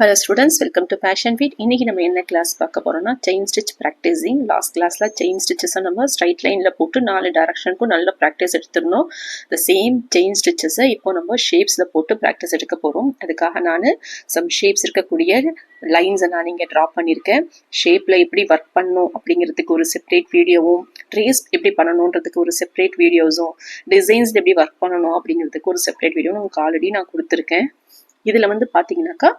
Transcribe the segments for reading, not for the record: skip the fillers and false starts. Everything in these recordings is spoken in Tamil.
Hello students, welcome to Passion Fit. இன்னைக்கு நம்ம என்ன கிளாஸ் பார்க்க போறோம்னா chain stitch practicing. லாஸ்ட் கிளாஸ்ல chain stitches நம்ம ஸ்ட்ரைட் லைன்ல போட்டு 4 டைரக்ஷனுக்கும் நல்ல practice எடுத்துறணும். the same chain stitches இப்போ நம்ம ஷேப்ஸ்ல போட்டு பிராக்டிஸ் எடுக்க போறோம். அதுக்காக நான் some shapes இருக்கக்கூடிய லைன்ஸை நான் இங்கே ட்ரா பண்ணியிருக்கேன். ஷேப்பில் எப்படி ஒர்க் பண்ணணும் அப்படிங்கிறதுக்கு ஒரு செப்பரேட் வீடியோவும், ட்ரேஸ் எப்படி பண்ணணுன்றதுக்கு ஒரு செப்பரேட் வீடியோஸும், டிசைன்ஸ் எப்படி ஒர்க் பண்ணணும் அப்படிங்கிறதுக்கு ஒரு செப்பரேட் வீடியோ உங்களுக்கு ஆல்ரெடி நான் கொடுத்துருக்கேன். இதில் வந்து பார்த்தீங்கன்னாக்கா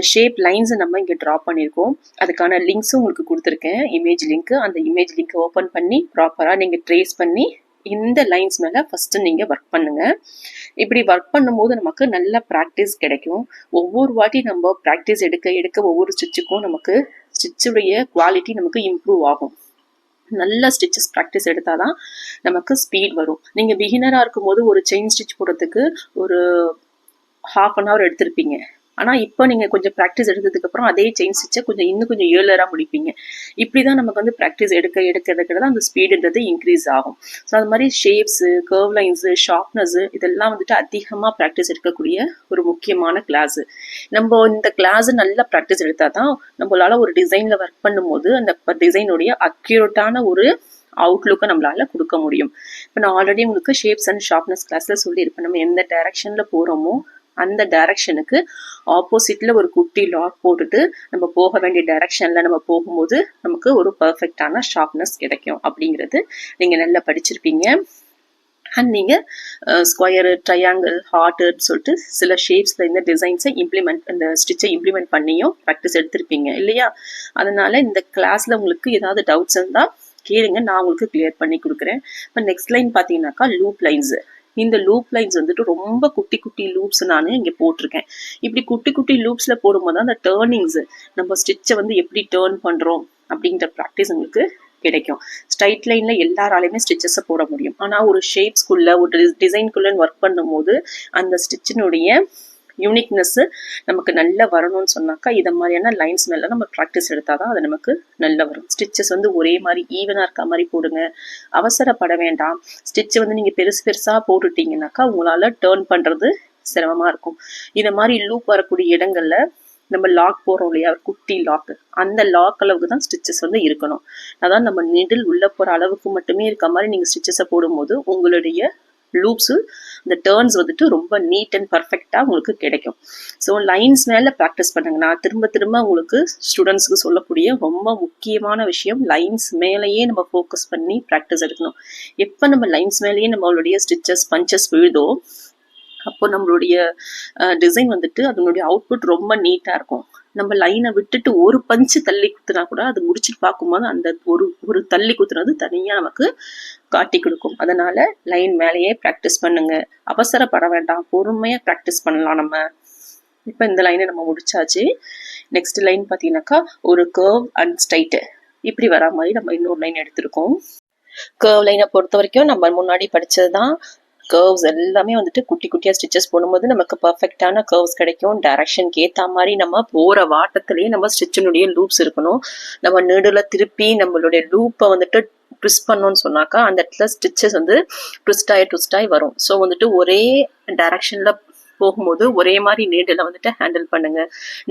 ஷேப் லைன்ஸை நம்ம இங்கே ட்ரா பண்ணியிருக்கோம். அதுக்கான லிங்க்ஸும் உங்களுக்கு கொடுத்துருக்கேன், இமேஜ் லிங்க்கு. அந்த இமேஜ் லிங்க்கை ஓப்பன் பண்ணி ப்ராப்பராக நீங்கள் ட்ரேஸ் பண்ணி இந்த லைன்ஸ் மேலே ஃபஸ்ட்டு நீங்கள் ஒர்க் பண்ணுங்கள். இப்படி ஒர்க் பண்ணும்போது நமக்கு நல்ல ப்ராக்டிஸ் கிடைக்கும். ஒவ்வொரு வாட்டி நம்ம ப்ராக்டிஸ் எடுக்க எடுக்க ஒவ்வொரு ஸ்டிச்சுக்கும் நமக்கு ஸ்டிச்சுடைய குவாலிட்டி நமக்கு இம்ப்ரூவ் ஆகும். நல்ல ஸ்டிச்சஸ் ப்ராக்டிஸ் எடுத்தால் தான் நமக்கு ஸ்பீட் வரும். நீங்கள் பிகினராக இருக்கும்போது ஒரு செயின் ஸ்டிச் போடுறதுக்கு ஒரு half an hour எடுத்திருப்பீங்க. ஆனால் இப்போ நீங்கள் கொஞ்சம் ப்ராக்டிஸ் எடுத்ததுக்கப்புறம் அதே செயின் ஸ்டிச்சை இன்னும் கொஞ்சம் ஏர்லராக முடிப்பீங்க. இப்படி தான் நமக்கு வந்து ப்ராக்டிஸ் எடுக்க தான் அந்த ஸ்பீடுன்றது இன்க்ரீஸ் ஆகும். ஸோ அது மாதிரி ஷேப்ஸு, கர்வ் லைன்ஸு, ஷார்ப்னஸ்ஸு இதெல்லாம் வந்துட்டு அதிகமாக ப்ராக்டிஸ் எடுக்கக்கூடிய ஒரு முக்கியமான கிளாஸு. நம்ம இந்த கிளாஸு நல்லா ப்ராக்டிஸ் எடுத்தால் தான் நம்மளால் ஒரு டிசைனில் ஒர்க் பண்ணும்போது அந்த டிசைனுடைய அக்யூரேட்டான ஒரு அவுட்லுக்கை நம்மளால கொடுக்க முடியும். இப்போ நான் ஆல்ரெடி உங்களுக்கு ஷேப்ஸ் அண்ட் ஷார்ப்னஸ் கிளாஸில் சொல்லியிருப்பேன். நம்ம எந்த டைரக்ஷனில் போகிறோமோ அந்த டைரக்ஷனுக்கு ஆப்போசிட்ல ஒரு குட்டி லாக் போட்டுட்டு நம்ம போக வேண்டிய டைரக்ஷன்ல நம்ம போகும்போது நமக்கு ஒரு பர்ஃபெக்டான ஷார்ப்னஸ் கிடைக்கும் அப்படிங்கிறது நீங்க நல்லா படிச்சிருப்பீங்க. அண்ட் நீங்கள் ஸ்கொயரு, ட்ரையாங்கிள், ஹார்ட்டுன்னு சொல்லிட்டு சில ஷேப்ஸில் இந்த டிசைன்ஸை இந்த ஸ்டிச்சை இம்ப்ளிமெண்ட் பண்ணியும் ப்ராக்டிஸ் எடுத்திருப்பீங்க இல்லையா? அதனால இந்த கிளாஸில் உங்களுக்கு ஏதாவது டவுட்ஸ் இருந்தால் கேளுங்க, நான் உங்களுக்கு கிளியர் பண்ணி கொடுக்குறேன். இப்போ நெக்ஸ்ட் லைன் பார்த்தீங்கன்னாக்கா லூப் லைன்ஸு. இந்த லூப் லைன்ஸ் வந்துட்டு ரொம்ப குட்டி குட்டி லூப்ஸ் நான் இங்கே போட்டிருக்கேன். இப்படி குட்டி குட்டி லூப்ஸில் போடும்போது அந்த டேர்னிங்ஸு, நம்ம ஸ்டிச்சை வந்து எப்படி டேர்ன் பண்ணுறோம் அப்படிங்கிற ப்ராக்டிஸ் உங்களுக்கு கிடைக்கும். ஸ்ட்ரைட் லைனில் எல்லாராலையுமே ஸ்டிச்சஸை போட முடியும். ஆனால் ஒரு ஷேப்ஸ்குள்ளே ஒரு டிசைன்குள்ளேன்னு ஒர்க் பண்ணும்போது அந்த ஸ்டிச்சினுடைய யூனிக்னஸ்ஸு நமக்கு நல்லா வரணும்னு சொன்னாக்கா இதை மாதிரியான லைன்ஸ் மேலே நம்ம ப்ராக்டிஸ் எடுத்தால் தான் அது நமக்கு நல்லா வரும். ஸ்டிச்சஸ் வந்து ஒரே மாதிரி ஈவனாக இருக்க மாதிரி போடுங்க, அவசரப்பட வேண்டாம். ஸ்டிச்சை வந்து நீங்கள் பெருசாக போட்டுட்டீங்கன்னாக்கா உங்களால் டேர்ன் பண்ணுறது சிரமமாக இருக்கும். இதை மாதிரி லூப் வரக்கூடிய இடங்களில் நம்ம லாக் போகிறோம் இல்லையா, குட்டி லாக்கு, அந்த லாக் அளவுக்கு தான் ஸ்டிச்சஸ் வந்து இருக்கணும். அதான் நம்ம நீடில் உள்ளே போகிற அளவுக்கு மட்டுமே இருக்க மாதிரி நீங்கள் ஸ்டிச்சஸை போடும்போது உங்களுடைய லூப்ஸு இந்த டேர்ன்ஸ் வந்துட்டு ரொம்ப நீட் அண்ட் பர்ஃபெக்டாக உங்களுக்கு கிடைக்கும். ஸோ லைன்ஸ் மேலே ப்ராக்டிஸ் பண்ணுங்க. நான் திரும்ப உங்களுக்கு ஸ்டூடெண்ட்ஸுக்கு சொல்லக்கூடிய ரொம்ப முக்கியமான விஷயம், லைன்ஸ் மேலேயே நம்ம ஃபோக்கஸ் பண்ணி ப்ராக்டிஸ் எடுக்கணும். எப்போ நம்ம லைன்ஸ் மேலேயே நம்மளுடைய ஸ்டிச்சஸ் பஞ்சஸ் விழுதோ அப்போ நம்மளுடைய டிசைன் வந்துட்டு அதனுடைய அவுட்புட் ரொம்ப நீட்டாக இருக்கும். நம்ம லைனை விட்டுட்டு ஒரு பஞ்சு தள்ளி குத்துனா கூட அது முடிச்சுட்டு பார்க்கும்போது அந்த ஒரு தள்ளி குத்துனது தனியாக நமக்கு காட்டி கொடுக்கும். அதனால லைன் மேலேயே ப்ராக்டிஸ் பண்ணுங்க, அவசரப்பட வேண்டாம், பொறுமையாக ப்ராக்டிஸ் பண்ணலாம். நம்ம இப்போ இந்த லைனை நம்ம முடிச்சாச்சு. நெக்ஸ்ட் லைன் பார்த்தீங்கன்னாக்கா ஒரு கர்வ் அண்ட் ஸ்ட்ரைட்டு இப்படி வரா மாதிரி நம்ம இன்னொரு லைன் எடுத்திருக்கோம். கர்வ் லைனை பொறுத்த வரைக்கும் நம்ம முன்னாடி படித்தது தான். கர்வ்ஸ் எல்லாமே வந்துட்டு குட்டி குட்டியாக ஸ்டிச்சஸ் போடும்போது நமக்கு பர்ஃபெக்டான கர்வ்ஸ் கிடைக்கும். டைரக்ஷனுக்கு ஏற்ற மாதிரி நம்ம போகிற வாட்டத்திலேயே நம்ம ஸ்டிச்சினுடைய லூப்ஸ் இருக்கணும். நம்ம நீடில் திருப்பி நம்மளுடைய லூப்பை வந்துட்டு ட்விஸ்ட் பண்ணோன்னு சொன்னாக்கா அந்த இடத்துல ஸ்டிச்சஸ் வந்து ட்விஸ்ட் ஆகி வரும். ஸோ வந்துட்டு ஒரே டைரக்ஷனில் போகும்போது ஒரே மாதிரி நீடில் வந்துட்டு ஹேண்டில் பண்ணுங்க.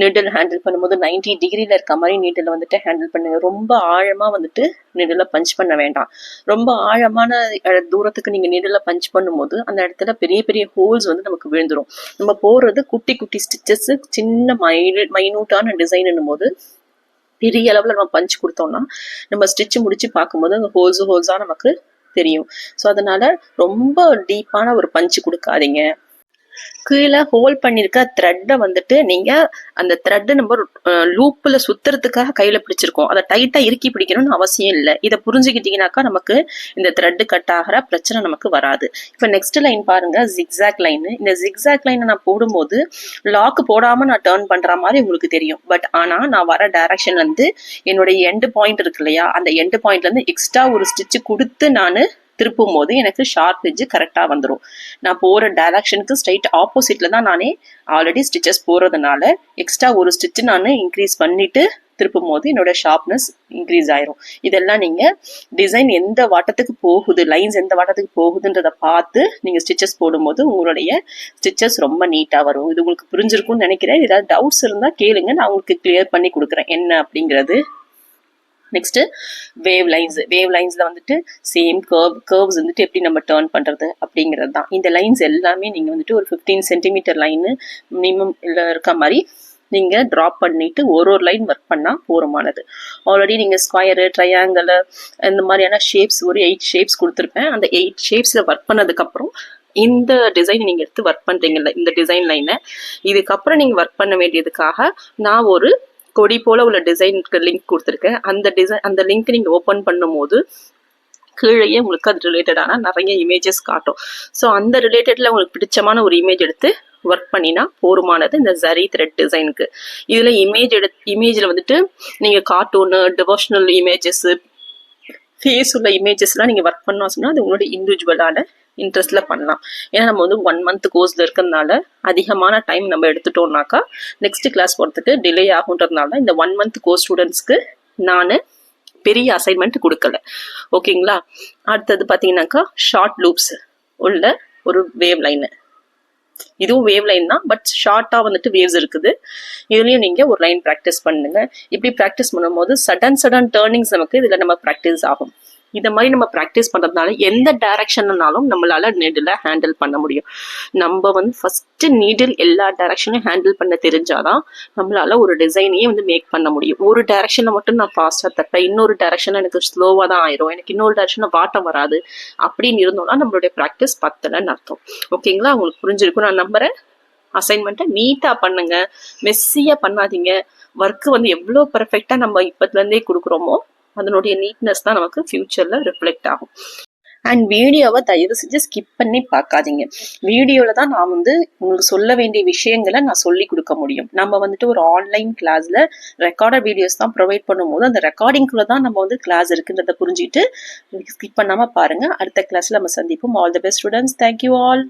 நீடில் ஹேண்டில் பண்ணும்போது 90 டிகிரியில் இருக்க மாதிரி நீடில் வந்துட்டு ஹேண்டில் பண்ணுங்க. ரொம்ப ஆழமாக வந்துட்டு நீடில் பஞ்ச் பண்ண வேண்டாம். ரொம்ப ஆழமான தூரத்துக்கு நீங்கள் நீடில் பஞ்ச் பண்ணும்போது அந்த இடத்துல பெரிய பெரிய ஹோல்ஸ் வந்து நமக்கு விழுந்துடும். நம்ம போடுறது குட்டி குட்டி ஸ்டிச்சஸ், சின்ன மைனூட்டான டிசைன்னும் போது பெரிய அளவில் நம்ம பஞ்ச் கொடுத்தோம்னா நம்ம ஸ்டிச் முடிச்சு பார்க்கும்போது அந்த ஹோல்ஸாக நமக்கு தெரியும். ஸோ அதனால ரொம்ப டீப்பான ஒரு பஞ்ச் கொடுக்காதீங்க. கீழே ஹோல் பண்ணியிருக்க த்ரெட்டை வந்துட்டு நீங்கள் அந்த த்ரெட்டை நம்ம லூப்பில் சுற்றுறதுக்காக கையில் பிடிச்சிருக்கோம். அதை டைட்டாக இறுக்கி பிடிக்கணும்னு அவசியம் இல்லை. இதை புரிஞ்சுக்கிட்டீங்கன்னாக்கா நமக்கு இந்த த்ரெட்டு கட் ஆகிற பிரச்சனை நமக்கு வராது. இப்போ நெக்ஸ்ட் லைன் பாருங்கள், ஜிக்ஸாக் லைனு. இந்த ஜிக்ஸாக் லைனை நான் போடும்போது லாக்கு போடாமல் நான் டேர்ன் பண்ணுற மாதிரி உங்களுக்கு தெரியும். பட் ஆனால் நான் வர டைரக்ஷன் வந்து என்னுடைய எண்டு பாயிண்ட் இருக்கு இல்லையா, அந்த எண்டு பாயிண்ட்லேருந்து எக்ஸ்ட்ரா ஒரு ஸ்டிச்சு கொடுத்து நான் திருப்பும் போது எனக்கு ஷார்ப் எட்ஜ் கரெக்டாக வந்துடும். நான் போகிற டைரக்ஷனுக்கு ஸ்ட்ரைட் ஆப்போசிட்டில் தான் நானே ஆல்ரெடி ஸ்டிச்சஸ் போகிறதுனால எக்ஸ்ட்ரா ஒரு ஸ்டிச்சு நான் இன்க்ரீஸ் பண்ணிவிட்டு திருப்பும் போது என்னோட ஷார்ப்னஸ் இன்க்ரீஸ் ஆயிரும். இதெல்லாம் நீங்கள் டிசைன் எந்த வாட்டத்துக்கு போகுது, லைன்ஸ் எந்த வாட்டத்துக்கு போகுதுன்றதை பார்த்து நீங்கள் ஸ்டிச்சஸ் போடும்போது உங்களுடைய ஸ்டிச்சஸ் ரொம்ப நீட்டாக வரும். இது உங்களுக்கு புரிஞ்சிருக்கும்னு நினைக்கிறேன். ஏதாவது டவுட்ஸ் இருந்தால் கேளுங்க, நான் உங்களுக்கு கிளியர் பண்ணி கொடுக்குறேன் என்ன அப்படிங்கிறது. நெக்ஸ்ட்டு வேவ் லைன்ஸில் வந்துட்டு சேம் கர்வ்ஸ் வந்துட்டு எப்படி நம்ம டேர்ன் பண்ணுறது அப்படிங்கிறது தான். இந்த லைன்ஸ் எல்லாமே நீங்கள் வந்துட்டு ஒரு 15 சென்டிமீட்டர் லைனு மினிமம் இருக்க மாதிரி நீங்கள் ட்ராப் பண்ணிவிட்டு ஒரு லைன் ஒர்க் பண்ணால் போதுமானது. ஆல்ரெடி நீங்கள் ஸ்கொயரு, ட்ரையாங்கிள் இந்த மாதிரியான ஷேப்ஸ் ஒரு 8 ஷேப்ஸ் கொடுத்துருப்பேன். அந்த 8 ஷேப்ஸில் ஒர்க் பண்ணதுக்கப்புறம் இந்த டிசைன் நீங்கள் எடுத்து ஒர்க் பண்ணுறீங்கல்ல, இந்த டிசைன் லைனை இதுக்கப்புறம் நீங்கள் ஒர்க் பண்ண வேண்டியதுக்காக நான் ஒரு கொடி போல உள்ள டிசைனுக்கு லிங்க் கொடுத்துருக்கேன். அந்த லிங்க் நீங்கள் ஓப்பன் பண்ணும்போது கீழேயே உங்களுக்கு அது ரிலேட்டடான நிறைய இமேஜஸ் காட்டும். ஸோ அந்த ரிலேட்டடில் உங்களுக்கு பிடிச்சமான ஒரு இமேஜ் எடுத்து ஒர்க் பண்ணினா போதுமானது இந்த ஜரி த்ரெட் டிசைனுக்கு. இதில் இமேஜில் வந்துட்டு நீங்கள் கார்ட்டூனு, டிவோஷனல் இமேஜஸ்ஸு, ஃபேஸ் உள்ள இமேஜஸ்லாம் நீங்கள் ஒர்க் பண்ணோம் சொன்னால் அது உங்களோட இண்டிவிஜுவலான இன்ட்ரெஸ்ட்டில் பண்ணலாம். ஏன்னா நம்ம வந்து 1 மந்த் கோர்ஸில் இருக்கிறதுனால அதிகமான டைம் நம்ம எடுத்துட்டோம்னாக்கா நெக்ஸ்ட் கிளாஸ் போகிறதுக்கு டிலே ஆகுன்றதுனால இந்த 1 மந்த் கோர்ஸ் ஸ்டூடெண்ட்ஸ்க்கு நான் பெரிய அசைன்மெண்ட் கொடுக்கல. ஓகேங்களா. அடுத்தது பார்த்தீங்கன்னாக்கா ஷார்ட் லூப்ஸ் உள்ள ஒரு வேவ் லைனு. இதுவும் வேவ் லைன் தான், பட் ஷார்ட்டாக வந்துட்டு வேவ்ஸ் இருக்குது. இதுலேயும் நீங்கள் ஒரு லைன் ப்ராக்டிஸ் பண்ணுங்க. இப்படி ப்ராக்டிஸ் பண்ணும்போது சடன் டேர்னிங்ஸ் நமக்கு இதில் நம்ம ப்ராக்டிஸ் ஆகும். இந்த மாதிரி நம்ம ப்ராக்டிஸ் பண்ணுறதுனால எந்த டைரக்ஷன்னாலும் நம்மளால நீடில் ஹேண்டில் பண்ண முடியும். நம்ம வந்து ஃபஸ்ட்டு நீடில் எல்லா டைரக்ஷனையும் ஹேண்டில் பண்ண தெரிஞ்சாதான் நம்மளால ஒரு டிசைனையே வந்து மேக் பண்ண முடியும். ஒரு டைரக்ஷனில் மட்டும் நான் ஃபாஸ்ட்டாக தப்பேன், இன்னொரு டைரக்ஷனில் எனக்கு ஸ்லோவாக தான் ஆயிரும், எனக்கு இன்னொரு டைரக்ஷனில் வாட்டம் வராது அப்படின்னு இருந்தோம்னா நம்மளுடைய ப்ராக்டிஸ் பத்தலைன்னு அர்த்தம். ஓகேங்களா. உங்களுக்கு புரிஞ்சிருக்கும் நான் நம்புறேன். அசைன்மெண்ட்டை நீட்டாக பண்ணுங்க, மெஸ்ஸியாக பண்ணாதீங்க. ஒர்க்கு வந்து எவ்வளோ பர்ஃபெக்டாக நம்ம இப்போதுலேருந்தே கொடுக்குறோமோ அதனுடைய நீட்னஸ் தான் நமக்கு ஃபியூச்சரில் ரிஃப்ளெக்ட் ஆகும். அண்ட் வீடியோவை தயவு செஞ்சு ஸ்கிப் பண்ணி பார்க்காதீங்க. வீடியோவில் தான் நான் வந்து உங்களுக்கு சொல்ல வேண்டிய விஷயங்களை நான் சொல்லி கொடுக்க முடியும். நம்ம வந்துட்டு ஒரு ஆன்லைன் கிளாஸில் ரெக்கார்டட் வீடியோஸ் தான் ப்ரொவைட் பண்ணும்போது அந்த ரெக்கார்டிங்குள்ளே தான் நம்ம வந்து கிளாஸ் இருக்குன்றதை புரிஞ்சுட்டு ஸ்கிப் பண்ணாமல் பாருங்கள். அடுத்த கிளாஸில் நம்ம சந்திப்போம். All the best students. Thank you all.